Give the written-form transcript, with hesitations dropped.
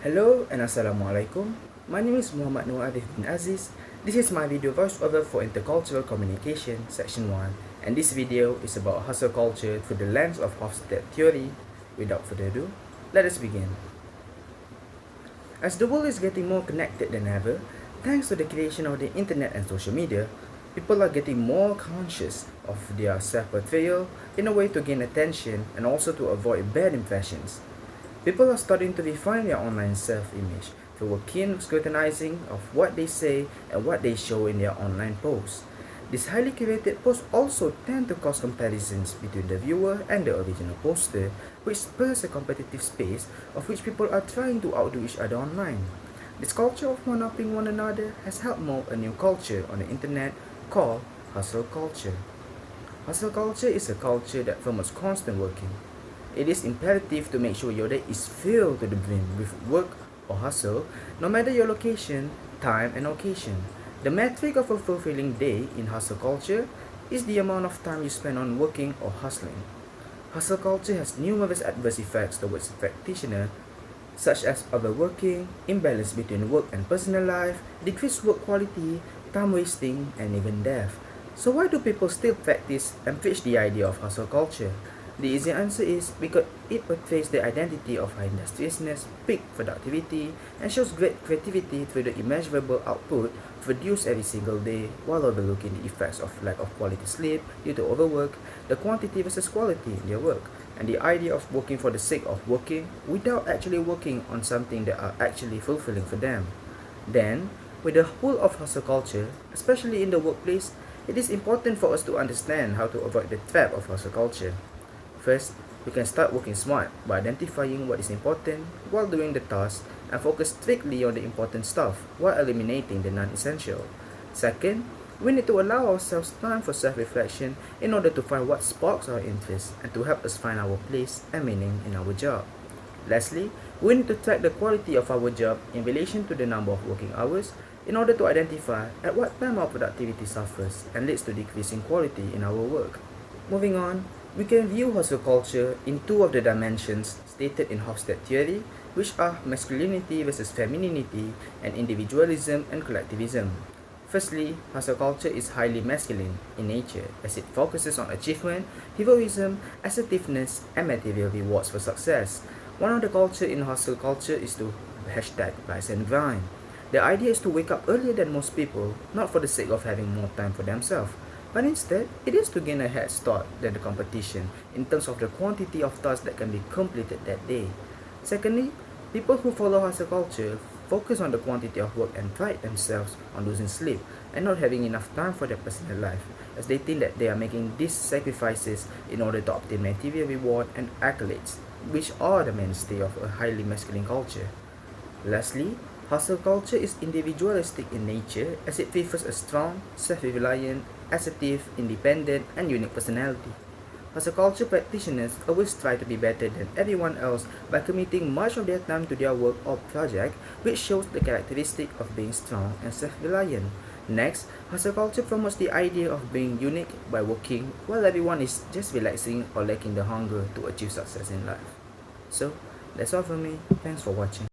Hello and Assalamualaikum. My name is Muhammad Noor bin Aziz. This is my video voiceover for Intercultural Communication Section 1, and this video is about hustle culture through the lens of Hofstede theory. Without further ado, let us begin. As the world is getting more connected than ever, thanks to the creation of the internet and social media, people are getting more conscious of their self-portrayal in a way to gain attention and also to avoid bad impressions. People are starting to refine their online self-image through a keen scrutinizing of what they say and what they show in their online posts. These highly curated posts also tend to cause comparisons between the viewer and the original poster, which spurs a competitive space of which people are trying to outdo each other online. This culture of one-upping one another has helped mold a new culture on the internet called hustle culture. Hustle culture is a culture that promotes constant working. It is imperative to make sure your day is filled to the brim with work or hustle, no matter your location, time, and occasion. The metric of a fulfilling day in hustle culture is the amount of time you spend on working or hustling. Hustle culture has numerous adverse effects towards the practitioner, such as overworking, imbalance between work and personal life, decreased work quality, time wasting, and even death. So why do people still practice and preach the idea of hustle culture? The easy answer is because it portrays the identity of high industriousness, peak productivity, and shows great creativity through the immeasurable output produced every single day, while overlooking the effects of lack of quality sleep due to overwork, the quantity versus quality in their work, and the idea of working for the sake of working without actually working on something that are actually fulfilling for them. Then, with the whole of hustle culture, especially in the workplace, it is important for us to understand how to avoid the trap of hustle culture. First, we can start working smart by identifying what is important while doing the task and focus strictly on the important stuff while eliminating the non-essential. Second, we need to allow ourselves time for self-reflection in order to find what sparks our interest and to help us find our place and meaning in our job. Lastly, we need to track the quality of our job in relation to the number of working hours in order to identify at what time our productivity suffers and leads to decreasing quality in our work. Moving on, we can view hustle culture in two of the dimensions stated in Hofstede theory, which are masculinity versus femininity and individualism and collectivism. Firstly, hustle culture is highly masculine in nature as it focuses on achievement, heroism, assertiveness, and material rewards for success. One of the culture in hustle culture is to #rise and grind. The idea is to wake up earlier than most people, not for the sake of having more time for themselves, but instead, it is to gain a head start than the competition in terms of the quantity of tasks that can be completed that day. Secondly, people who follow hustle culture focus on the quantity of work and pride themselves on losing sleep and not having enough time for their personal life, as they think that they are making these sacrifices in order to obtain material reward and accolades, which are the mainstay of a highly masculine culture. Lastly, hustle culture is individualistic in nature as it prefers a strong, self-reliant, assertive, independent, and unique personality. Hustle culture practitioners always try to be better than everyone else by committing much of their time to their work or project, which shows the characteristic of being strong and self-reliant. Next, hustle culture promotes the idea of being unique by working while everyone is just relaxing or lacking the hunger to achieve success in life. So, that's all from me. Thanks for watching.